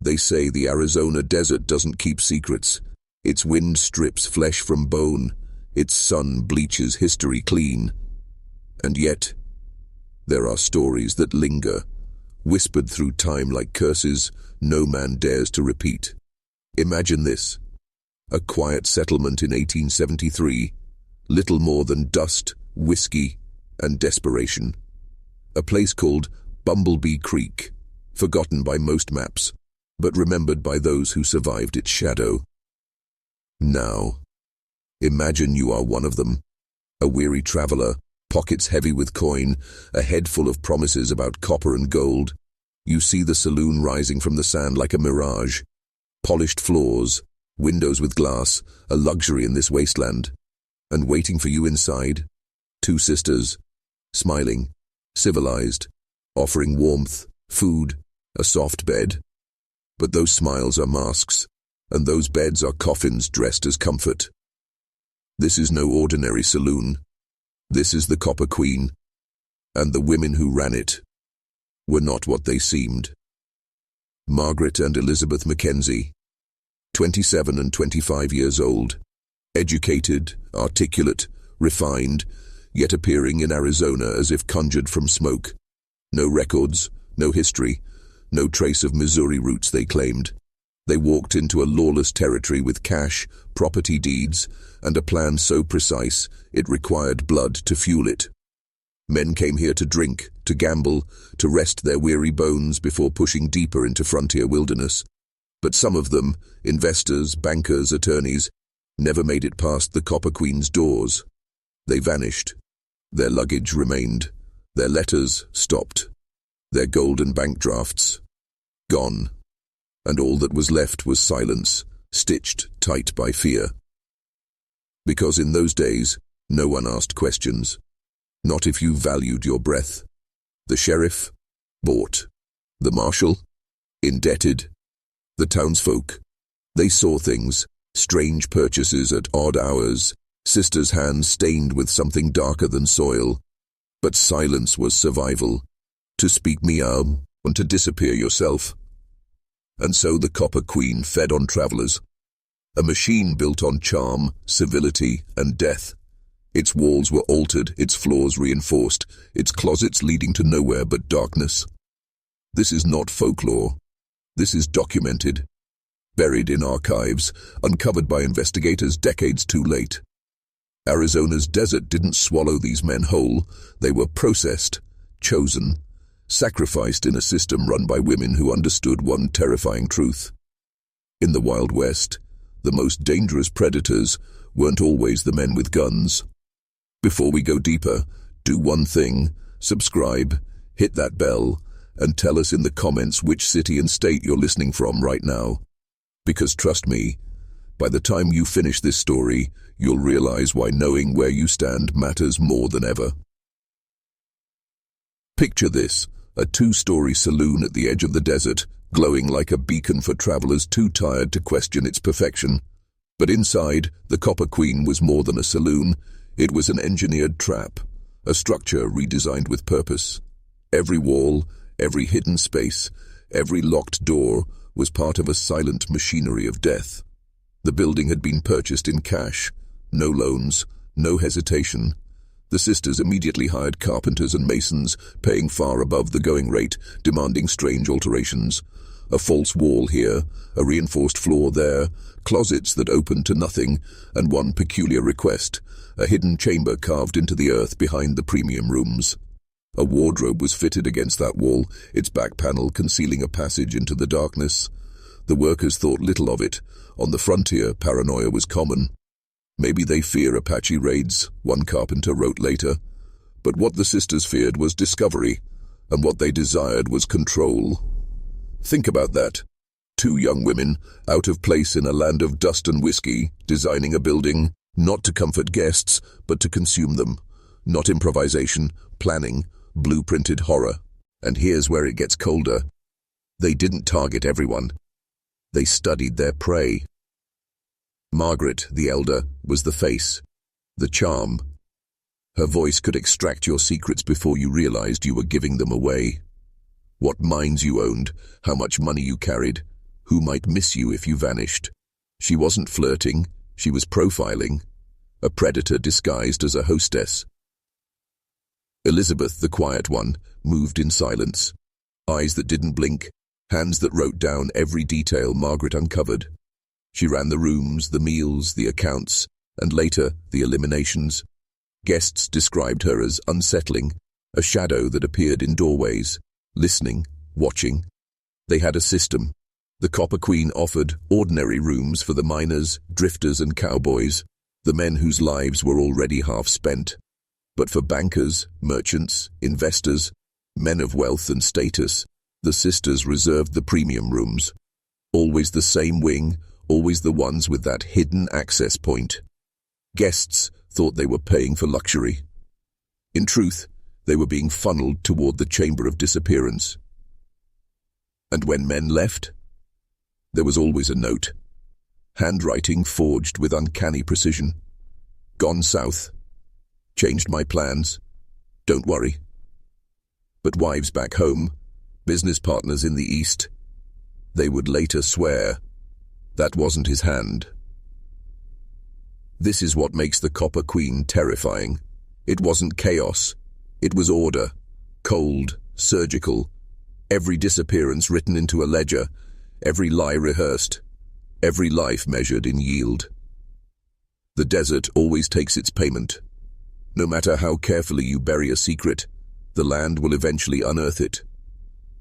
They say the Arizona desert doesn't keep secrets. Its wind strips flesh from bone. Its sun bleaches history clean. And yet, there are stories that linger, whispered through time like curses no man dares to repeat. Imagine this. A quiet settlement in 1873, little more than dust, whiskey, and desperation. A place called Bumblebee Creek, forgotten by most maps, but remembered by those who survived its shadow. Now, imagine you are one of them, a weary traveler, pockets heavy with coin, a head full of promises about copper and gold. You see the saloon rising from the sand like a mirage. Polished floors, windows with glass, a luxury in this wasteland. And waiting for you inside, two sisters, smiling, civilized, offering warmth, food, a soft bed. But those smiles are masks, and those beds are coffins dressed as comfort. This is no ordinary saloon. This is the Copper Queen, and the women who ran it were not what they seemed. Margaret and Elizabeth Mackenzie, 27 and 25 years old, educated, articulate, refined, yet appearing in Arizona as if conjured from smoke. No records, no history, no trace of Missouri roots, they claimed. They walked into a lawless territory with cash, property deeds, and a plan so precise it required blood to fuel it. Men came here to drink, to gamble, to rest their weary bones before pushing deeper into frontier wilderness. But some of them, investors, bankers, attorneys, never made it past the Copper Queen's doors. They vanished. Their luggage remained. Their letters stopped. Their golden bank drafts gone. And all that was left was silence, stitched tight by fear. Because in those days, no one asked questions. Not if you valued your breath. The sheriff? Bought. The marshal? Indebted. The townsfolk? They saw things, strange purchases at odd hours, sisters' hands stained with something darker than soil. But silence was survival. To speak Macabre, and to disappear yourself. And so the Copper Queen fed on travelers. A machine built on charm, civility, and death. Its walls were altered, its floors reinforced, its closets leading to nowhere but darkness. This is not folklore. This is documented. Buried in archives, uncovered by investigators decades too late. Arizona's desert didn't swallow these men whole. They were processed, chosen, sacrificed in a system run by women who understood one terrifying truth. In the Wild West, the most dangerous predators weren't always the men with guns. Before we go deeper, do one thing: subscribe, hit that bell, and tell us in the comments which city and state you're listening from right now. Because trust me, by the time you finish this story, you'll realize why knowing where you stand matters more than ever. Picture this: a two-story saloon at the edge of the desert, glowing like a beacon for travelers too tired to question its perfection. But inside, the Copper Queen was more than a saloon. It was an engineered trap, a structure redesigned with purpose. Every wall, every hidden space, every locked door was part of a silent machinery of death. The building had been purchased in cash, no loans, no hesitation. The sisters immediately hired carpenters and masons, paying far above the going rate, demanding strange alterations. A false wall here, a reinforced floor there, closets that opened to nothing, and one peculiar request: a hidden chamber carved into the earth behind the premium rooms. A wardrobe was fitted against that wall, its back panel concealing a passage into the darkness. The workers thought little of it. On the frontier, paranoia was common. Maybe they fear Apache raids, one carpenter wrote later. But what the sisters feared was discovery, and what they desired was control. Think about that. Two young women, out of place in a land of dust and whiskey, designing a building, not to comfort guests, but to consume them. Not improvisation, planning, blueprinted horror. And here's where it gets colder. They didn't target everyone. They studied their prey. Margaret, the elder, was the face, the charm. Her voice could extract your secrets before you realized you were giving them away. What mines you owned, how much money you carried, who might miss you if you vanished. She wasn't flirting, she was profiling, a predator disguised as a hostess. Elizabeth, the quiet one, moved in silence. Eyes that didn't blink, hands that wrote down every detail Margaret uncovered. She ran the rooms, the meals, the accounts, and later, the eliminations. Guests described her as unsettling, a shadow that appeared in doorways, listening, watching. They had a system. The Copper Queen offered ordinary rooms for the miners, drifters and cowboys, the men whose lives were already half spent. But for bankers, merchants, investors, men of wealth and status, the sisters reserved the premium rooms. Always the same wing, always the ones with that hidden access point. Guests thought they were paying for luxury. In truth, they were being funneled toward the chamber of disappearance. And when men left, there was always a note. Handwriting forged with uncanny precision. Gone south. Changed my plans. Don't worry. But wives back home, business partners in the East, they would later swear that wasn't his hand. This is what makes the Copper Queen terrifying. It wasn't chaos. It was order. Cold, surgical. Every disappearance written into a ledger. Every lie rehearsed. Every life measured in yield. The desert always takes its payment. No matter how carefully you bury a secret, the land will eventually unearth it.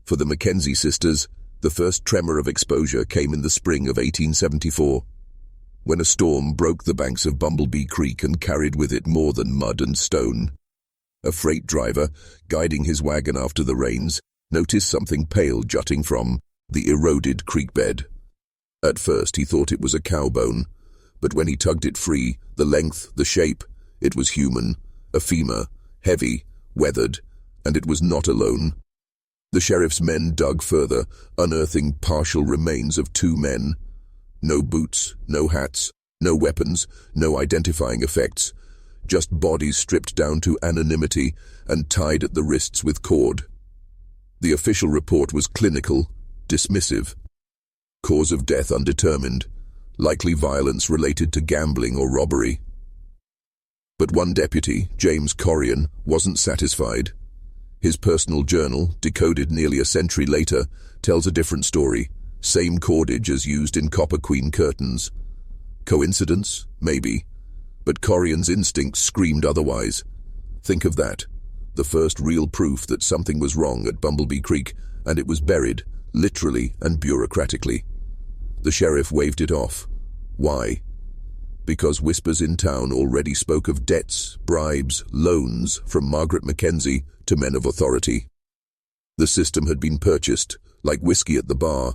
For the Mackenzie sisters, the first tremor of exposure came in the spring of 1874, when a storm broke the banks of Bumblebee Creek and carried with it more than mud and stone. A freight driver, guiding his wagon after the rains, noticed something pale jutting from the eroded creek bed. At first he thought it was a cow bone, but when he tugged it free, the length, the shape, it was human, a femur, heavy, weathered, and it was not alone. The sheriff's men dug further, unearthing partial remains of 2 men. No boots, no hats, no weapons, no identifying effects, just bodies stripped down to anonymity and tied at the wrists with cord. The official report was clinical, dismissive. Cause of death undetermined, likely violence related to gambling or robbery. But one deputy, James Corian, wasn't satisfied. His personal journal, decoded nearly a century later, tells a different story. Same cordage as used in Copper Queen curtains. Coincidence? Maybe. But Corian's instincts screamed otherwise. Think of that. The first real proof that something was wrong at Bumblebee Creek, and it was buried, literally and bureaucratically. The sheriff waved it off. Why? Because whispers in town already spoke of debts, bribes, loans from Margaret Mackenzie to men of authority. The system had been purchased, like whiskey at the bar,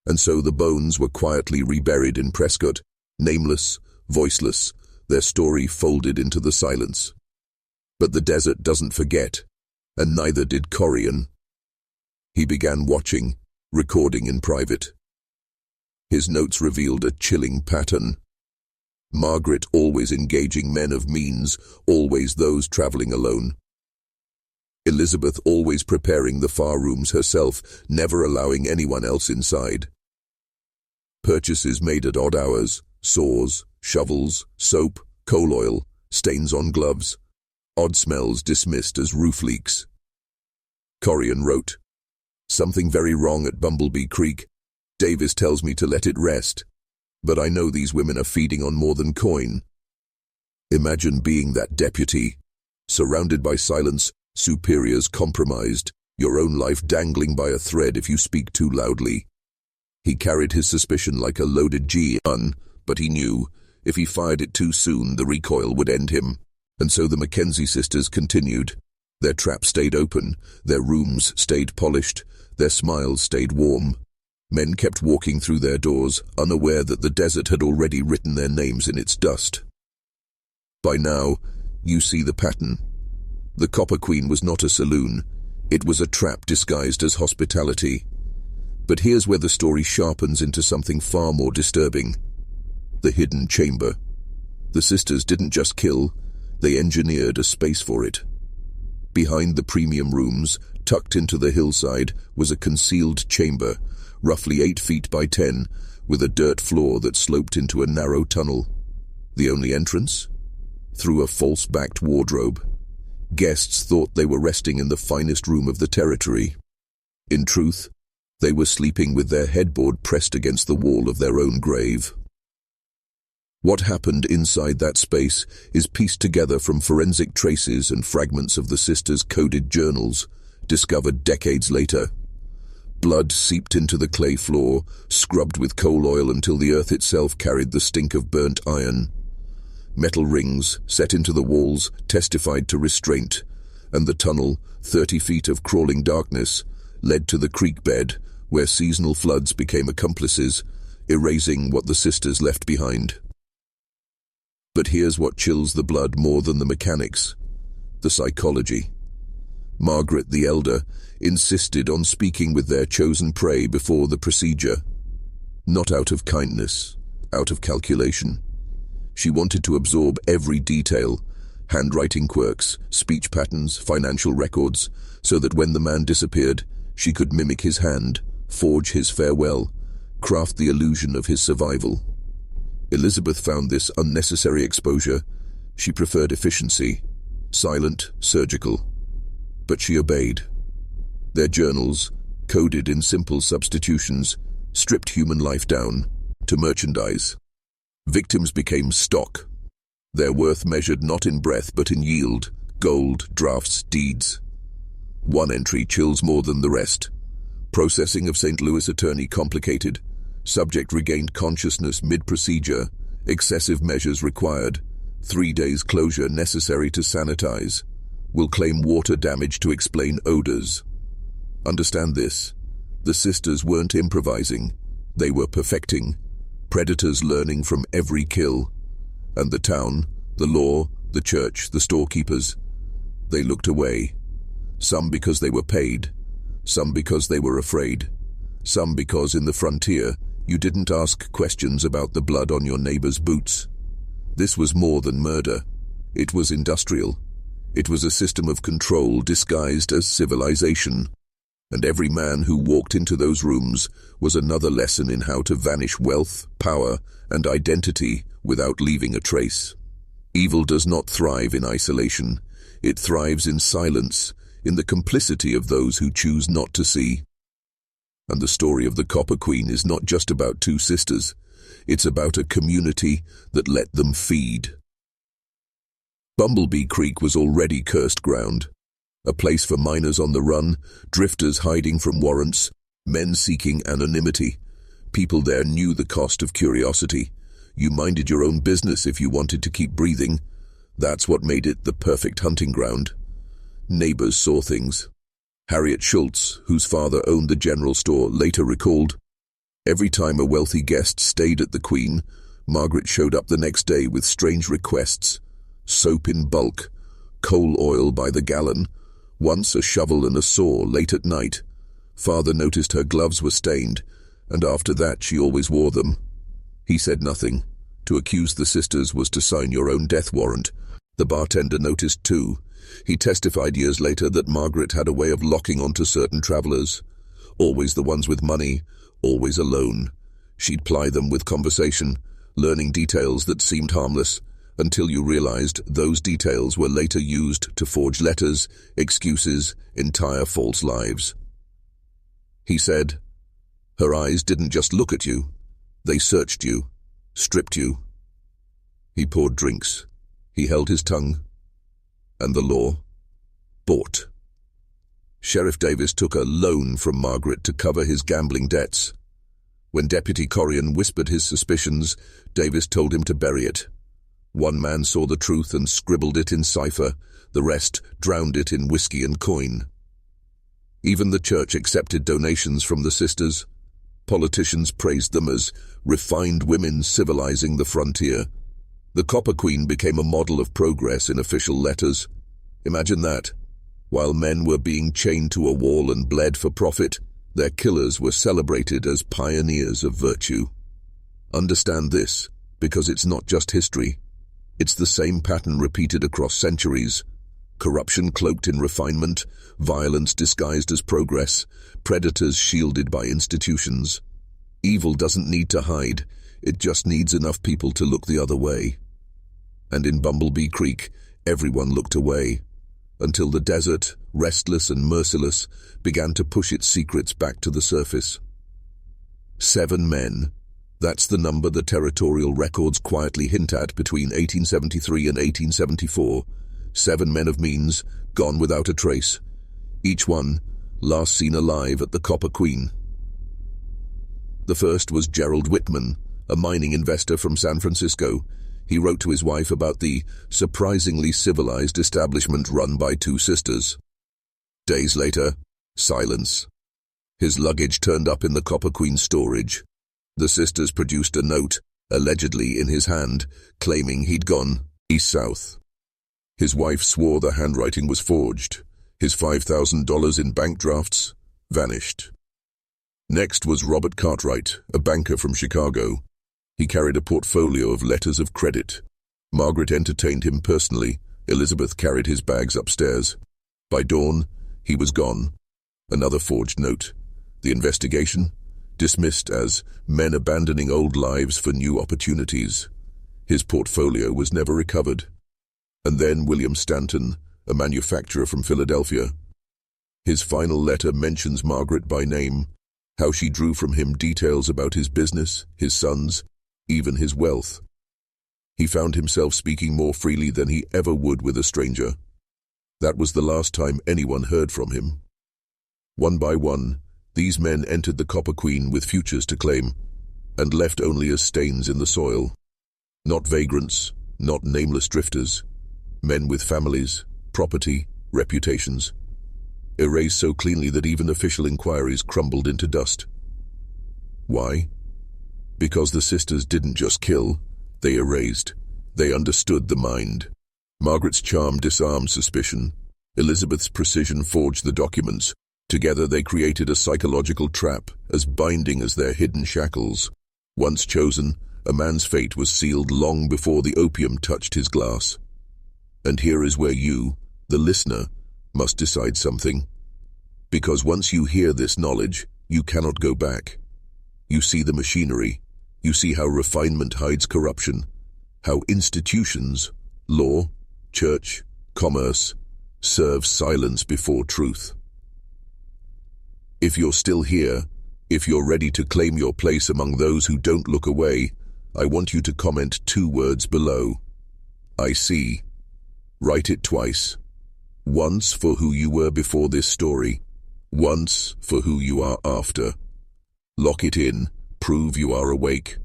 and so the bones were quietly reburied in Prescott, nameless, voiceless, their story folded into the silence. But the desert doesn't forget, and neither did Corian. He began watching, recording in private. His notes revealed a chilling pattern. Margaret always engaging men of means, always those traveling alone. Elizabeth always preparing the far rooms herself, never allowing anyone else inside. Purchases made at odd hours, saws, shovels, soap, coal oil, stains on gloves, odd smells dismissed as roof leaks. Corian wrote, "Something very wrong at Bumblebee Creek. Davis tells me to let it rest. But I know these women are feeding on more than coin." Imagine being that deputy, surrounded by silence, superiors compromised, your own life dangling by a thread if you speak too loudly. He carried his suspicion like a loaded gun, but he knew, if he fired it too soon, the recoil would end him. And so the Mackenzie sisters continued. Their trap stayed open, their rooms stayed polished, their smiles stayed warm. Men kept walking through their doors, unaware that the desert had already written their names in its dust. By now, you see the pattern. The Copper Queen was not a saloon. It was a trap disguised as hospitality. But here's where the story sharpens into something far more disturbing. The hidden chamber. The sisters didn't just kill, they engineered a space for it. Behind the premium rooms, tucked into the hillside, was a concealed chamber, roughly 8 feet by 10, with a dirt floor that sloped into a narrow tunnel. The only entrance? Through a false-backed wardrobe. Guests thought they were resting in the finest room of the territory. In truth, they were sleeping with their headboard pressed against the wall of their own grave. What happened inside that space is pieced together from forensic traces and fragments of the sisters' coded journals, discovered decades later. Blood seeped into the clay floor, scrubbed with coal oil until the earth itself carried the stink of burnt iron. Metal rings, set into the walls, testified to restraint, and the tunnel, 30 feet of crawling darkness, led to the creek bed, where seasonal floods became accomplices, erasing what the sisters left behind. But here's what chills the blood more than the mechanics: the psychology. Margaret the Elder insisted on speaking with their chosen prey before the procedure. Not out of kindness, out of calculation. She wanted to absorb every detail, handwriting quirks, speech patterns, financial records, so that when the man disappeared, she could mimic his hand, forge his farewell, craft the illusion of his survival. Elizabeth found this unnecessary exposure. She preferred efficiency, silent, surgical. But she obeyed. Their journals, coded in simple substitutions, stripped human life down to merchandise. Victims became stock, their worth measured not in breath but in yield, gold, drafts, deeds. One entry chills more than the rest. Processing of St. Louis attorney complicated. Subject regained consciousness mid-procedure. Excessive measures required. 3 days closure necessary to sanitize. Will claim water damage to explain odors. Understand this. The sisters weren't improvising. They were perfecting. Predators learning from every kill. And the town, the law, the church, the storekeepers, they looked away. Some because they were paid. Some because they were afraid. Some because in the frontier, you didn't ask questions about the blood on your neighbor's boots. This was more than murder. It was industrial. It was a system of control disguised as civilization. And every man who walked into those rooms was another lesson in how to vanish wealth, power, and identity without leaving a trace. Evil does not thrive in isolation. It thrives in silence, in the complicity of those who choose not to see. And the story of the Copper Queen is not just about 2 sisters. It's about a community that let them feed. Bumblebee Creek was already cursed ground. A place for miners on the run, drifters hiding from warrants, men seeking anonymity. People there knew the cost of curiosity. You minded your own business if you wanted to keep breathing. That's what made it the perfect hunting ground. Neighbors saw things. Harriet Schultz, whose father owned the general store, later recalled, "Every time a wealthy guest stayed at the Queen, Margaret showed up the next day with strange requests. Soap in bulk, coal oil by the gallon, once a shovel and a saw late at night. Father noticed her gloves were stained, and after that she always wore them. He said nothing. To accuse the sisters was to sign your own death warrant. The bartender noticed too. He testified years later that Margaret had a way of locking onto certain travelers. Always the ones with money, always alone. She'd ply them with conversation, learning details that seemed harmless, until you realized those details were later used to forge letters, excuses, entire false lives." He said, "Her eyes didn't just look at you. They searched you, stripped you." He poured drinks. He held his tongue. And the law bought. Sheriff Davis took a loan from Margaret to cover his gambling debts. When Deputy Corian whispered his suspicions, Davis told him to bury it. One man saw the truth and scribbled it in cipher. The rest drowned it in whiskey and coin. Even the church accepted donations from the sisters. Politicians praised them as refined women civilizing the frontier. The Copper Queen became a model of progress in official letters. Imagine that. While men were being chained to a wall and bled for profit, their killers were celebrated as pioneers of virtue. Understand this, because it's not just history. It's the same pattern repeated across centuries. Corruption cloaked in refinement, violence disguised as progress, predators shielded by institutions. Evil doesn't need to hide, it just needs enough people to look the other way. And in Bumblebee Creek, everyone looked away, until the desert, restless and merciless, began to push its secrets back to the surface. 7 men. That's the number the territorial records quietly hint at between 1873 and 1874. 7 men of means, gone without a trace. Each one, last seen alive at the Copper Queen. The first was Gerald Whitman, a mining investor from San Francisco. He wrote to his wife about the surprisingly civilized establishment run by 2 sisters. Days later, silence. His luggage turned up in the Copper Queen storage. The sisters produced a note, allegedly in his hand, claiming he'd gone east-south. His wife swore the handwriting was forged. His $5,000 in bank drafts vanished. Next was Robert Cartwright, a banker from Chicago. He carried a portfolio of letters of credit. Margaret entertained him personally. Elizabeth carried his bags upstairs. By dawn, he was gone. Another forged note. The investigation? Dismissed as men abandoning old lives for new opportunities. His portfolio was never recovered. And then William Stanton, a manufacturer from Philadelphia. His final letter mentions Margaret by name, how she drew from him details about his business, his sons, even his wealth. He found himself speaking more freely than he ever would with a stranger. That was the last time anyone heard from him. One by one, these men entered the Copper Queen with futures to claim, and left only as stains in the soil. Not vagrants, not nameless drifters. Men with families, property, reputations. Erased so cleanly that even official inquiries crumbled into dust. Why? Because the sisters didn't just kill, they erased. They understood the mind. Margaret's charm disarmed suspicion. Elizabeth's precision forged the documents. Together they created a psychological trap as binding as their hidden shackles. Once chosen, a man's fate was sealed long before the opium touched his glass. And here is where you, the listener, must decide something. Because once you hear this knowledge, you cannot go back. You see the machinery. You see how refinement hides corruption. How institutions, law, church, commerce, serve silence before truth. If you're still here, if you're ready to claim your place among those who don't look away, I want you to comment 2 words below. I see. Write it twice. Once for who you were before this story. Once for who you are after. Lock it in. Prove you are awake.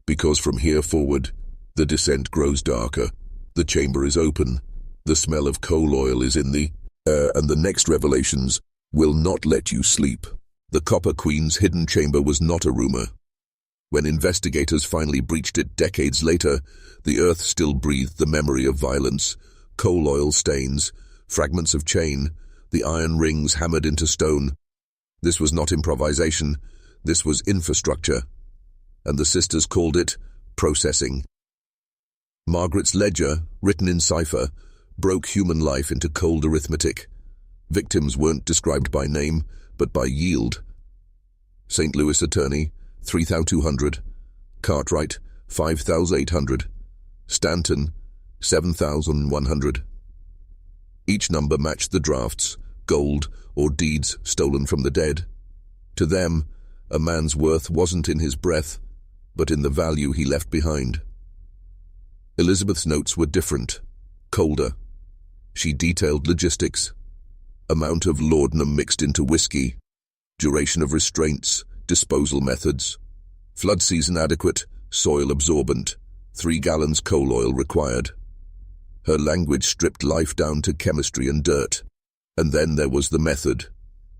Because from here forward, the descent grows darker. The chamber is open. The smell of coal oil is in the air, and the next revelations will not let you sleep. The Copper Queen's hidden chamber was not a rumor. When investigators finally breached it decades later, the earth still breathed the memory of violence. Coal oil stains, fragments of chain, the iron rings hammered into stone. This was not improvisation, this was infrastructure. And the sisters called it processing. Margaret's ledger, written in cipher, broke human life into cold arithmetic. Victims weren't described by name, but by yield. St. Louis attorney, 3,200. Cartwright, 5,800. Stanton, 7,100. Each number matched the drafts, gold, or deeds stolen from the dead. To them, a man's worth wasn't in his breath, but in the value he left behind. Elizabeth's notes were different, colder. She detailed logistics, amount of laudanum mixed into whiskey, duration of restraints, disposal methods, flood season adequate, soil absorbent, 3 gallons coal oil required. Her language stripped life down to chemistry and dirt. And then there was the method.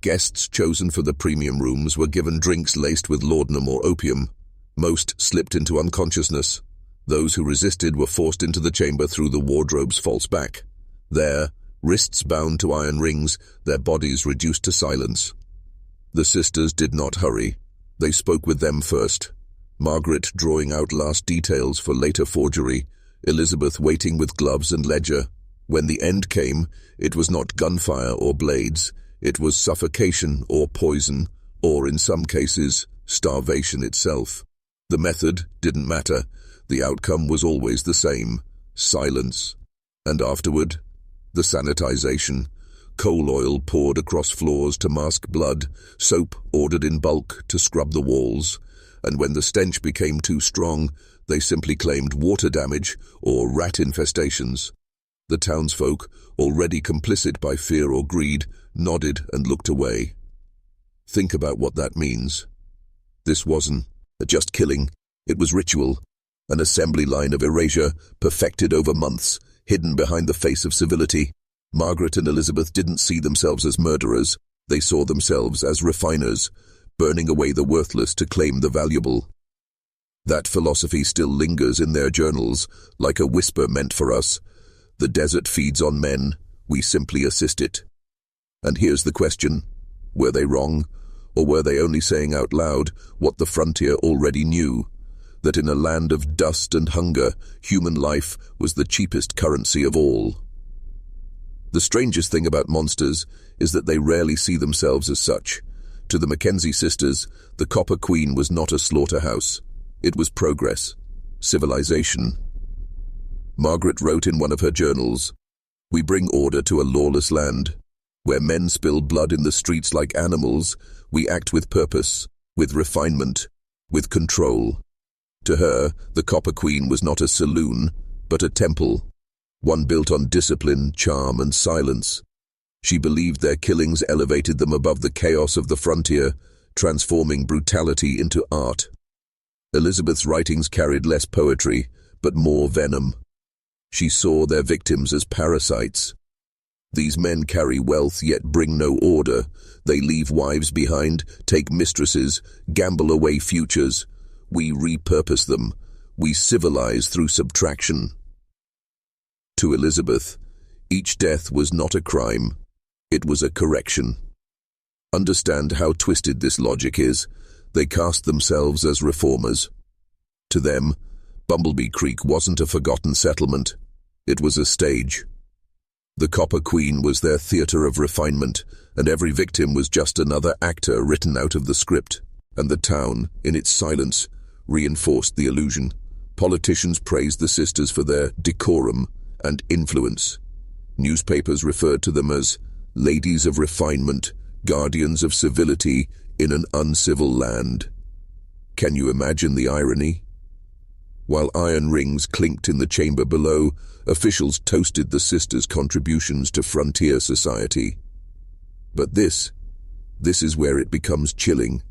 Guests chosen for the premium rooms were given drinks laced with laudanum or opium. Most slipped into unconsciousness. Those who resisted were forced into the chamber through the wardrobe's false back. There, wrists bound to iron rings, their bodies reduced to silence. The sisters did not hurry. They spoke with them first. Margaret drawing out last details for later forgery, Elizabeth waiting with gloves and ledger. When the end came, it was not gunfire or blades, it was suffocation or poison, or in some cases, starvation itself. The method didn't matter, the outcome was always the same: silence. And afterward, the sanitization. Coal oil poured across floors to mask blood, soap ordered in bulk to scrub the walls, and when the stench became too strong, they simply claimed water damage or rat infestations. The townsfolk, already complicit by fear or greed, nodded and looked away. Think about what that means. This wasn't just killing, it was ritual, an assembly line of erasure perfected over months, hidden behind the face of civility. Margaret and Elizabeth didn't see themselves as murderers, they saw themselves as refiners, burning away the worthless to claim the valuable. That philosophy still lingers in their journals, like a whisper meant for us. The desert feeds on men, we simply assist it. And here's the question: were they wrong, or were they only saying out loud what the frontier already knew? That in a land of dust and hunger, human life was the cheapest currency of all. The strangest thing about monsters is that they rarely see themselves as such. To the Mackenzie sisters, the Copper Queen was not a slaughterhouse. It was progress, civilization. Margaret wrote in one of her journals, "We bring order to a lawless land. Where men spill blood in the streets like animals, we act with purpose, with refinement, with control." To her, the Copper Queen was not a saloon, but a temple, one built on discipline, charm, and silence. She believed their killings elevated them above the chaos of the frontier, transforming brutality into art. Elizabeth's writings carried less poetry, but more venom. She saw their victims as parasites. These men carry wealth yet bring no order. They leave wives behind, take mistresses, gamble away futures. We repurpose them. We civilize through subtraction. To Elizabeth, each death was not a crime. It was a correction. Understand how twisted this logic is. They cast themselves as reformers. To them, Bumblebee Creek wasn't a forgotten settlement. It was a stage. The Copper Queen was their theater of refinement, and every victim was just another actor written out of the script. And the town, in its silence, reinforced the illusion. Politicians praised the sisters for their decorum and influence. Newspapers referred to them as ladies of refinement, guardians of civility in an uncivil land. Can you imagine the irony? While iron rings clinked in the chamber below, officials toasted the sisters' contributions to frontier society. But this is where it becomes chilling.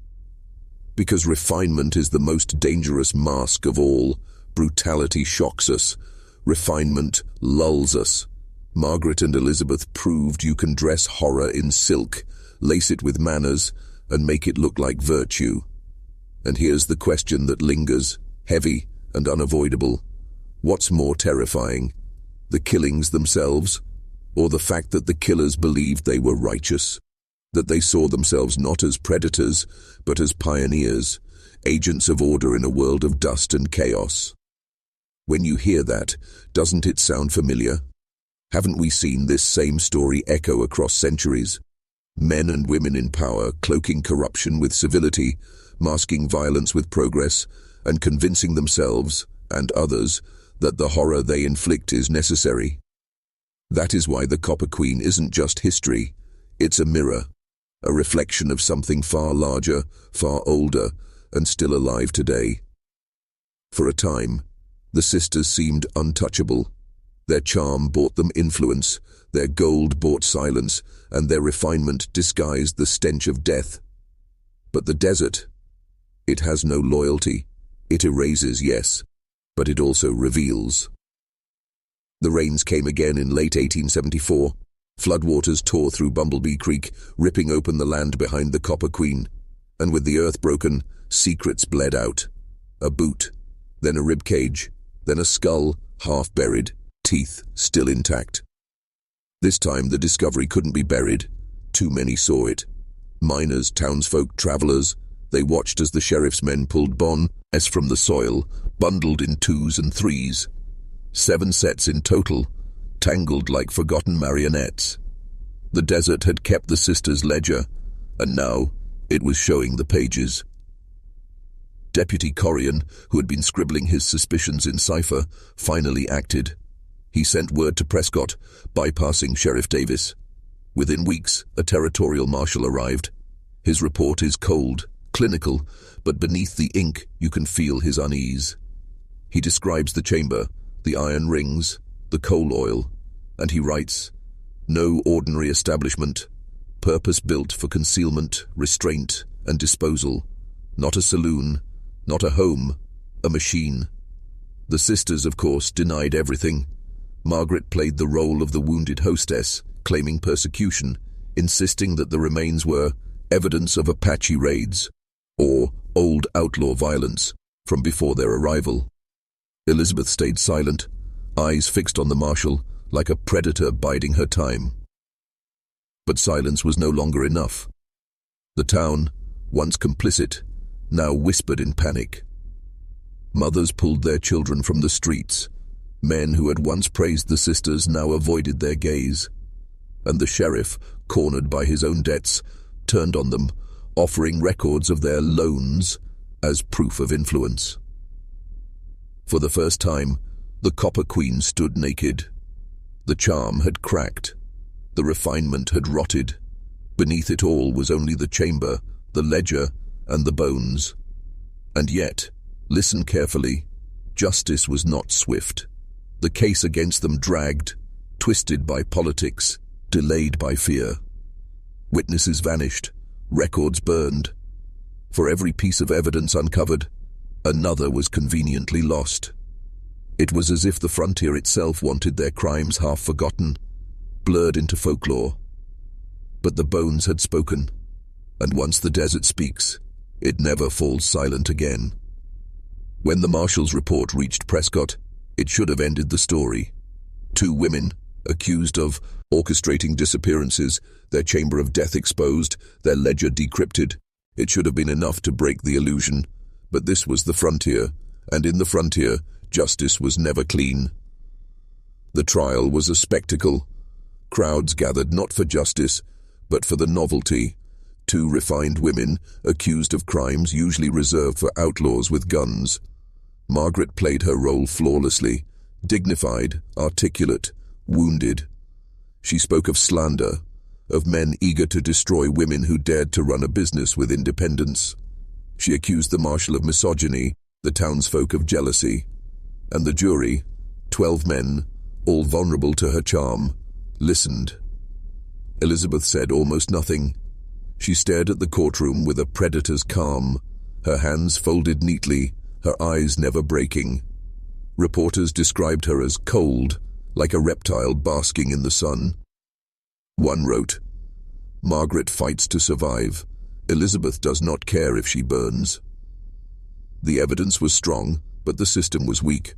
Because refinement is the most dangerous mask of all. Brutality shocks us. Refinement lulls us. Margaret and Elizabeth proved you can dress horror in silk, lace it with manners, and make it look like virtue. And here's the question that lingers, heavy and unavoidable. What's more terrifying? The killings themselves, or the fact that the killers believed they were righteous? That they saw themselves not as predators, but as pioneers, agents of order in a world of dust and chaos? When you hear that, doesn't it sound familiar? Haven't we seen this same story echo across centuries? Men and women in power, cloaking corruption with civility, masking violence with progress, and convincing themselves, and others, that the horror they inflict is necessary. That is why the Copper Queen isn't just history, it's a mirror, a reflection of something far larger, far older, and still alive today. For a time, the sisters seemed untouchable. Their charm bought them influence, their gold bought silence, and their refinement disguised the stench of death. But the desert, it has no loyalty. It erases, yes, but it also reveals. The rains came again in late 1874. Floodwaters tore through Bumblebee Creek, ripping open the land behind the Copper Queen. And with the earth broken, secrets bled out. A boot, then a ribcage, then a skull, half buried, teeth still intact. This time the discovery couldn't be buried. Too many saw it. Miners, townsfolk, travelers. They watched as the sheriff's men pulled bones from the soil, bundled in 2s and 3s. 7 sets in total, tangled like forgotten marionettes. The desert had kept the sisters' ledger, and now it was showing the pages. Deputy Corian, who had been scribbling his suspicions in cipher, finally acted. He sent word to Prescott, bypassing Sheriff Davis. Within weeks, a territorial marshal arrived. His report is cold, clinical, but beneath the ink you can feel his unease. He describes the chamber, the iron rings, the coal oil, and he writes, "No ordinary establishment, purpose-built for concealment, restraint, and disposal. Not a saloon, not a home, a machine." The sisters, of course, denied everything. Margaret played the role of the wounded hostess, claiming persecution, insisting that the remains were evidence of Apache raids or old outlaw violence from before their arrival. Elizabeth stayed silent, eyes fixed on the marshal, like a predator biding her time. But silence was no longer enough. The town, once complicit, now whispered in panic. Mothers pulled their children from the streets. Men who had once praised the sisters now avoided their gaze. And the sheriff, cornered by his own debts, turned on them, offering records of their loans as proof of influence. For the first time, the Copper Queen stood naked. The charm had cracked. The refinement had rotted. Beneath it all was only the chamber, the ledger, and the bones. And yet, listen carefully, justice was not swift. The case against them dragged, twisted by politics, delayed by fear. Witnesses vanished, records burned. For every piece of evidence uncovered, another was conveniently lost. It was as if the frontier itself wanted their crimes half forgotten, blurred into folklore. But the bones had spoken, and once the desert speaks, it never falls silent again. When the marshal's report reached Prescott, it should have ended the story. 2 women, accused of orchestrating disappearances, their chamber of death exposed, their ledger decrypted. It should have been enough to break the illusion. But this was the frontier, and in the frontier, justice was never clean. The trial was a spectacle. Crowds gathered not for justice, but for the novelty. 2 refined women, accused of crimes usually reserved for outlaws with guns. Margaret played her role flawlessly, dignified, articulate, wounded. She spoke of slander, of men eager to destroy women who dared to run a business with independence. She accused the marshal of misogyny, the townsfolk of jealousy. And the jury, 12 men, all vulnerable to her charm, listened. Elizabeth said almost nothing. She stared at the courtroom with a predator's calm, her hands folded neatly, her eyes never breaking. Reporters described her as cold, like a reptile basking in the sun. One wrote, "Margaret fights to survive. Elizabeth does not care if she burns." The evidence was strong, but the system was weak.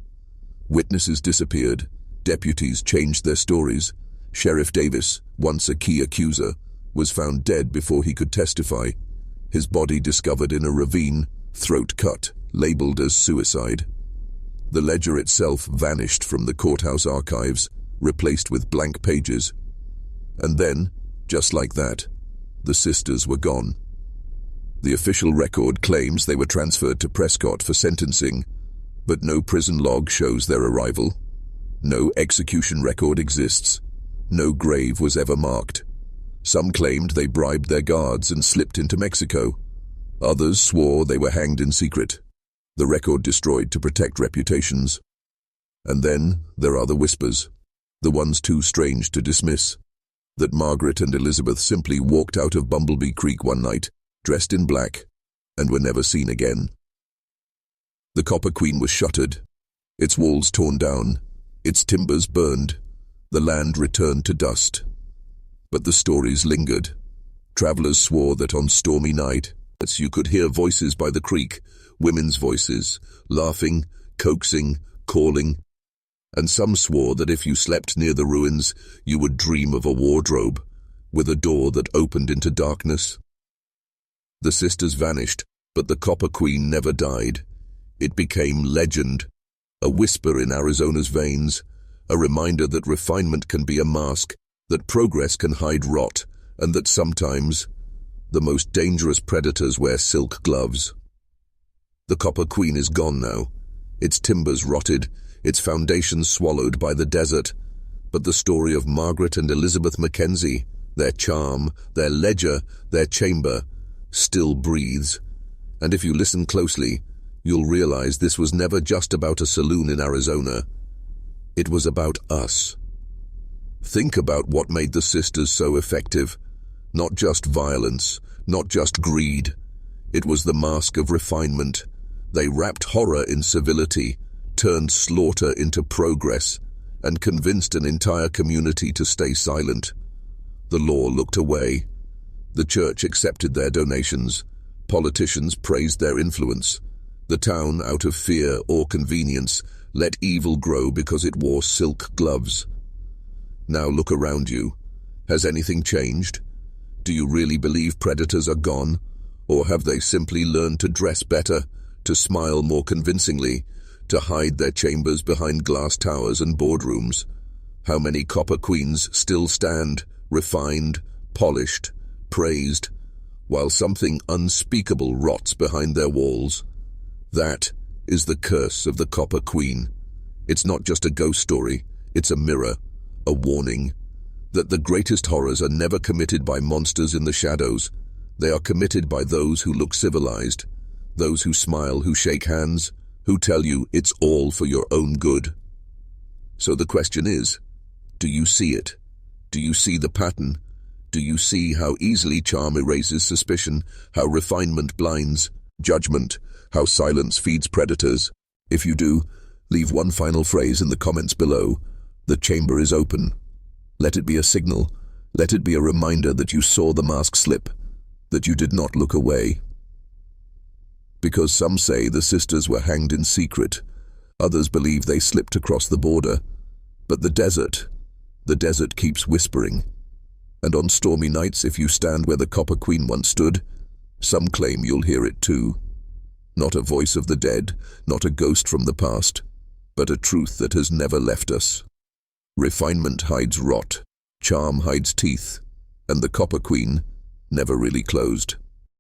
Witnesses disappeared, deputies changed their stories. Sheriff Davis, once a key accuser, was found dead before he could testify. His body discovered in a ravine, throat cut, labeled as suicide. The ledger itself vanished from the courthouse archives, replaced with blank pages. And then, just like that, the sisters were gone. The official record claims they were transferred to Prescott for sentencing, but no prison log shows their arrival. No execution record exists. No grave was ever marked. Some claimed they bribed their guards and slipped into Mexico. Others swore they were hanged in secret. The record destroyed to protect reputations. And then there are the whispers, the ones too strange to dismiss, that Margaret and Elizabeth simply walked out of Bumblebee Creek one night, dressed in black, and were never seen again. The Copper Queen was shuttered, its walls torn down, its timbers burned, the land returned to dust. But the stories lingered. Travelers swore that on stormy nights you could hear voices by the creek, women's voices, laughing, coaxing, calling. And some swore that if you slept near the ruins, you would dream of a wardrobe, with a door that opened into darkness. The sisters vanished, but the Copper Queen never died. It became legend, a whisper in Arizona's veins, a reminder that refinement can be a mask, that progress can hide rot, and that sometimes the most dangerous predators wear silk gloves. The Copper Queen is gone now, its timbers rotted, its foundations swallowed by the desert, but the story of Margaret and Elizabeth Mackenzie, their charm, their ledger, their chamber, still breathes. And if you listen closely, you'll realize this was never just about a saloon in Arizona. It was about us. Think about what made the sisters so effective. Not just violence, not just greed. It was the mask of refinement. They wrapped horror in civility, turned slaughter into progress, and convinced an entire community to stay silent. The law looked away. The church accepted their donations. Politicians praised their influence. The town, out of fear or convenience, let evil grow because it wore silk gloves. Now look around you. Has anything changed? Do you really believe predators are gone? Or have they simply learned to dress better, to smile more convincingly, to hide their chambers behind glass towers and boardrooms? How many Copper Queens still stand, refined, polished, praised, while something unspeakable rots behind their walls? That is the curse of the Copper Queen. It's not just a ghost story, it's a mirror, a warning, that the greatest horrors are never committed by monsters in the shadows. They are committed by those who look civilized, those who smile, who shake hands, who tell you it's all for your own good. So the question is, do you see it? Do you see the pattern? Do you see how easily charm erases suspicion, how refinement blinds judgment, how silence feeds predators? If you do, leave one final phrase in the comments below. The chamber is open. Let it be a signal. Let it be a reminder that you saw the mask slip, that you did not look away. Because some say the sisters were hanged in secret. Others believe they slipped across the border. But the desert keeps whispering. And on stormy nights, if you stand where the Copper Queen once stood, some claim you'll hear it too. Not a voice of the dead, not a ghost from the past, but a truth that has never left us. Refinement hides rot, charm hides teeth, and the Copper Queen never really closed.